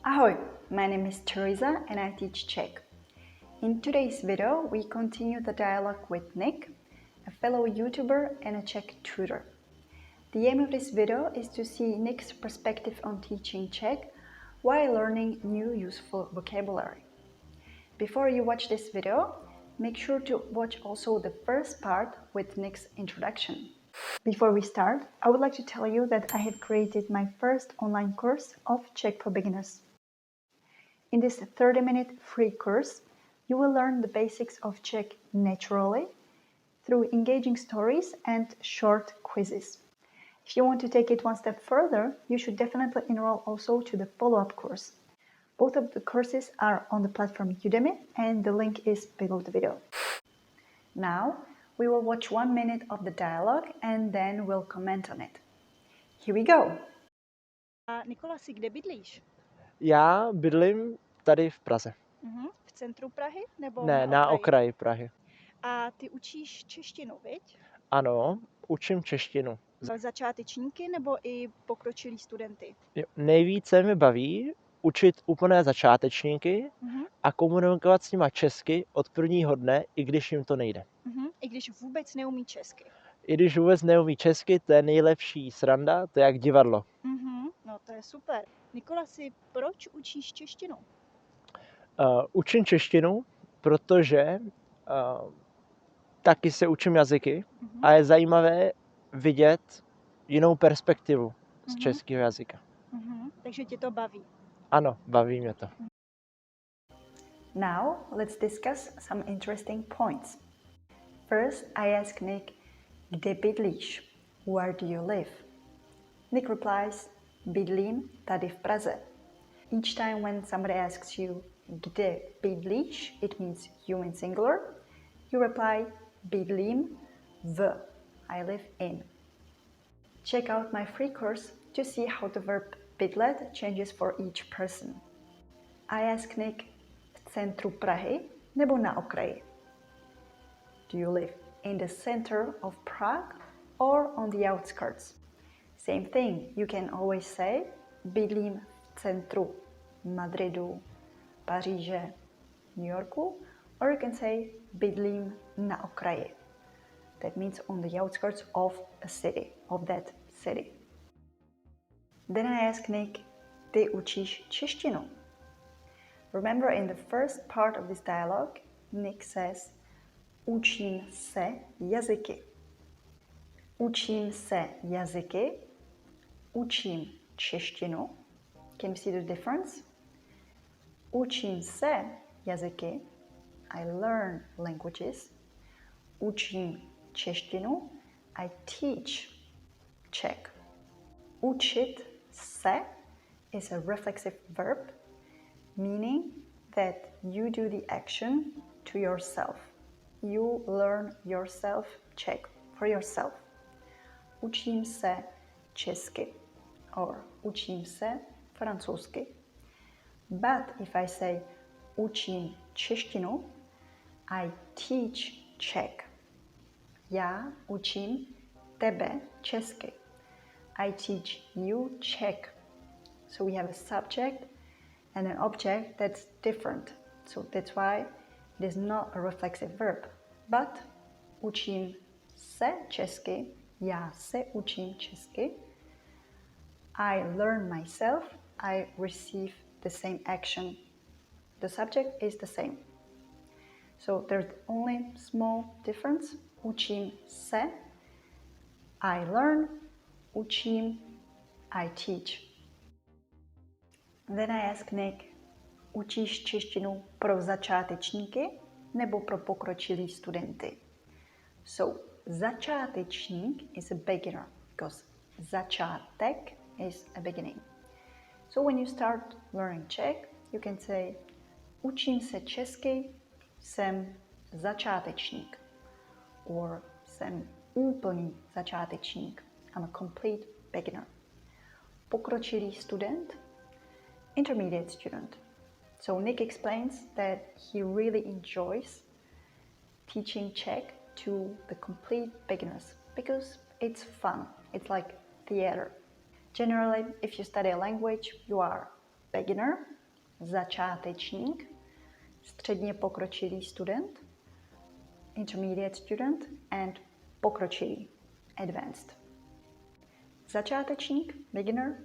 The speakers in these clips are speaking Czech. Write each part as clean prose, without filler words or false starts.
Ahoy, my name is Teresa and I teach Czech. In today's video, we continue the dialogue with Nick, a fellow YouTuber and a Czech tutor. The aim of this video is to see Nick's perspective on teaching Czech while learning new useful vocabulary. Before you watch this video, make sure to watch also the first part with Nick's introduction. Before we start, I would like to tell you that I have created my first online course of Czech for beginners. In this 30-minute free course, you will learn the basics of Czech naturally through engaging stories and short quizzes. If you want to take it one step further, you should definitely enroll also to the follow-up course. Both of the courses are on the platform Udemy and the link is below the video. Now, we will watch 1 minute of the dialogue and then we'll comment on it. Here we go! Nikolasi, kde bydlíš? Já bydlím tady v Praze. V centru Prahy nebo Ne, na okraji Prahy. A ty učíš češtinu, viď? Ano, učím češtinu. Začátečníky nebo i pokročilý studenty? Nejvíce mi baví učit úplné začátečníky a komunikovat s nima česky od prvního dne, i když jim to nejde. I když vůbec neumí česky. I když vůbec neumí česky, to je nejlepší sranda, to je jak divadlo. No to je super. Nikolasi, proč učíš češtinu? Učím češtinu, protože taky se učím jazyky a je zajímavé vidět jinou perspektivu z českého jazyka. Takže tě to baví. Ano, baví mě to. Now, let's discuss some interesting points. First, I ask Nick, kde bydlíš? Where do you live? Nick replies, bydlím tady v Praze. Each time when somebody asks you, kde bydlíš, it means you in singular. You reply, bydlím v, I live in. Check out my free course to see how the verb bydlet changes for each person. I ask Nick, v centru Prahy nebo na okraji? Do you live in the center of Prague or on the outskirts? Same thing, you can always say bydlím v centru Madridu, Paříže, New Yorku, or you can say bydlím na okraji. That means on the outskirts of a city, of that city. Then I ask Nick, ty učíš češtinu? Remember in the first part of this dialogue, Nick says, učím se jazyky. Učím se jazyky. Učím češtinu. Can you see the difference? Učím se jazyky. I learn languages. Učím češtinu. I teach Czech. Učit se is a reflexive verb, meaning that you do the action to yourself. You learn yourself Czech for yourself. Učím se česky or učím se francouzsky. But if I say učím češtinu, I teach Czech. Já učím tebe česky. I teach you Czech. So we have a subject and an object that's different. So that's why it is not a reflexive verb. But učím se česky, já se učím česky. I learn myself, I receive the same action. The subject is the same. So there's only small difference. Učím se, I learn, učím, I teach. Then I ask Nick, učíš češtinu pro začátečníky nebo pro pokročilý studenty? So, začátečník is a beginner because začátek is a beginning. So when you start learning Czech, you can say učím se česky, jsem začátečník. Or jsem úplný začátečník. I'm a complete beginner. Pokročilý student, intermediate student. So Nick explains that he really enjoys teaching Czech to the complete beginners because it's fun. It's like theater. Generally, if you study a language, you are beginner, začátečník, středně pokročilý student, intermediate student and pokročilý, advanced. Začátečník, beginner,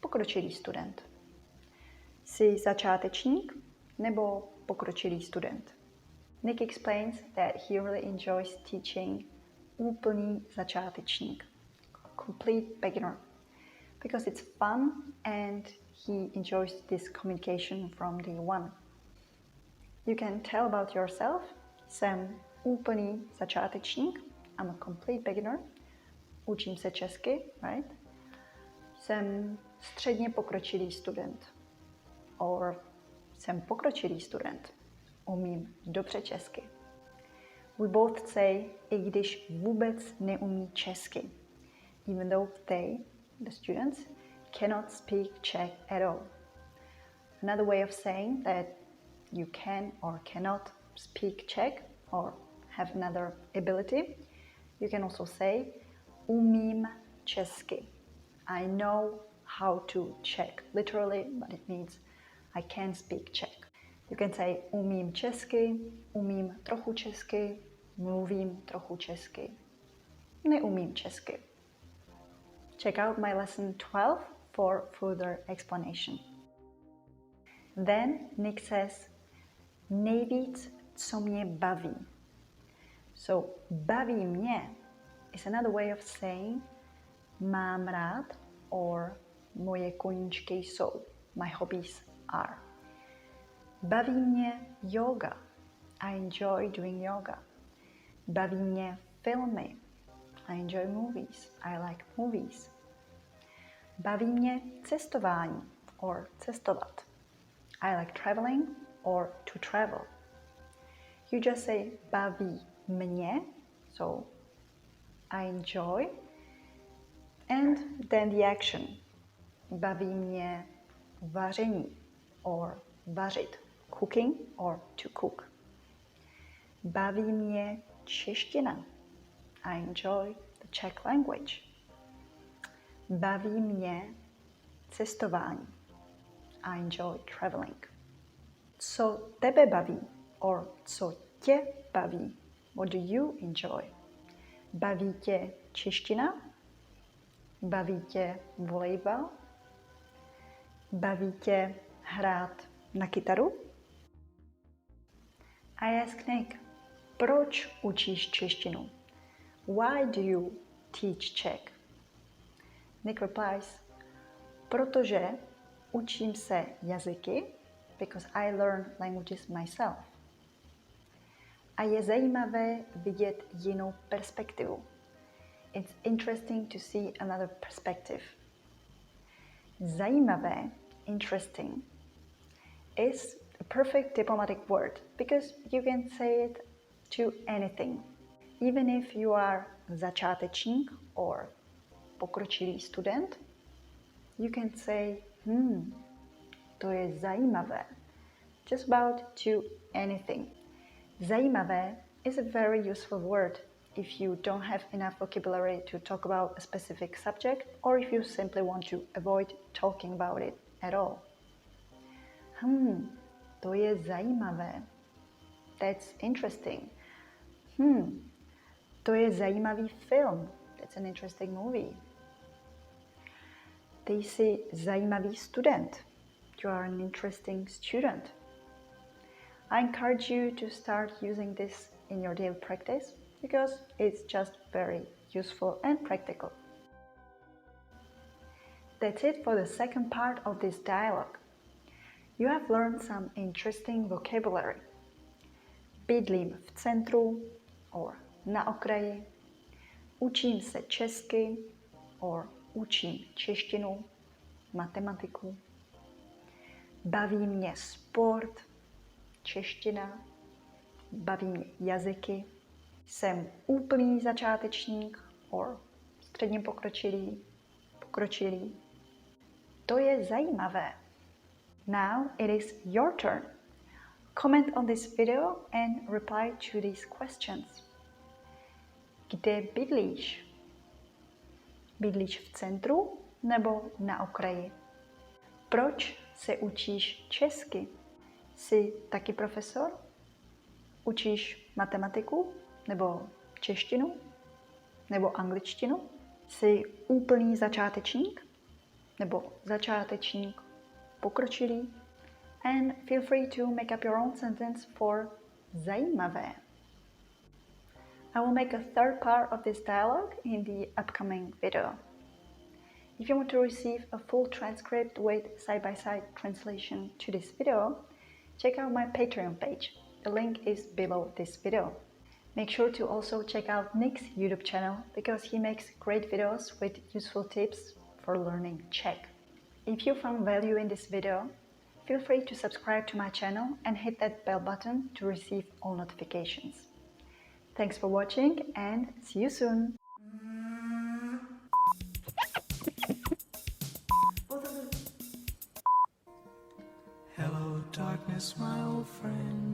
pokročilý student. Jsi začátečník nebo pokročilý student? Nick explains that he really enjoys teaching úplný začátečník, complete beginner, because it's fun and he enjoys this communication from day one. You can tell about yourself. Jsem úplný začátečník. I'm a complete beginner. Učím se česky, right? Jsem středně pokročilý student. Or jsem pokročilý student. Umím dobře česky. We both say, i když vůbec neumí česky. Even though they, the students, cannot speak Czech at all. Another way of saying that you can or cannot speak Czech or have another ability, you can also say umím česky. I know how to Czech, literally, but it means I can speak Czech. You can say umím česky, umím trochu česky, mluvím trochu česky, neumím česky. Check out my lesson 12 for further explanation. Then Nick says, nejvíc, co mě baví. So, baví mě is another way of saying mám rád or moje koníčky jsou, my hobbies are. Baví mě yoga. I enjoy doing yoga. Baví mě filmy. I enjoy movies. I like movies. Baví mě cestování or cestovat. I like traveling or to travel. You just say baví mě, so I enjoy, and then the action. Baví mě vaření or vařit, cooking or to cook. Baví mě čeština. I enjoy the Czech language. Baví mě cestování. I enjoy traveling. Co tebe baví or co tě baví? What do you enjoy? Baví tě čeština? Baví tě volejbal? Baví tě hrát na kytaru? I ask Nick, proč učíš češtinu? Why do you teach Czech? Nick replies, protože učím se jazyky, because I learn languages myself. A je zajímavé vidět jinou perspektivu. It's interesting to see another perspective. Zajímavé, interesting, is a perfect diplomatic word because you can say it to anything. Even if you are začátečník or pokročilý student, you can say, to je zajímavé. Just about to anything. Zajímavé is a very useful word if you don't have enough vocabulary to talk about a specific subject or if you simply want to avoid talking about it at all. To je zajímavé. That's interesting. To je zajímavý film. That's an interesting movie. Ty jsi zajímavý student. You are an interesting student. I encourage you to start using this in your daily practice because it's just very useful and practical. That's it for the second part of this dialogue. You have learned some interesting vocabulary. Bydlím v centru or na okraji. Učím se česky or učím češtinu, matematiku. Baví mě sport, čeština. Baví mě jazyky. Jsem úplný začátečník or středně pokročilý. To je zajímavé. Now it is your turn. Comment on this video and reply to these questions. Kde bydlíš? Bydlíš v centru nebo na okraji? Proč se učíš česky? Jsi taky profesor? Učíš matematiku? Nebo češtinu? Nebo angličtinu? Jsi úplný začátečník? Nebo začátečník pokročilý? And feel free to make up your own sentence for zajímavé. I will make a third part of this dialogue in the upcoming video. If you want to receive a full transcript with side-by-side translation to this video, check out my Patreon page. The link is below this video. Make sure to also check out Nick's YouTube channel because he makes great videos with useful tips for learning Czech. If you found value in this video, feel free to subscribe to my channel and hit that bell button to receive all notifications. Thanks for watching and see you soon! Hello, darkness, my old friend.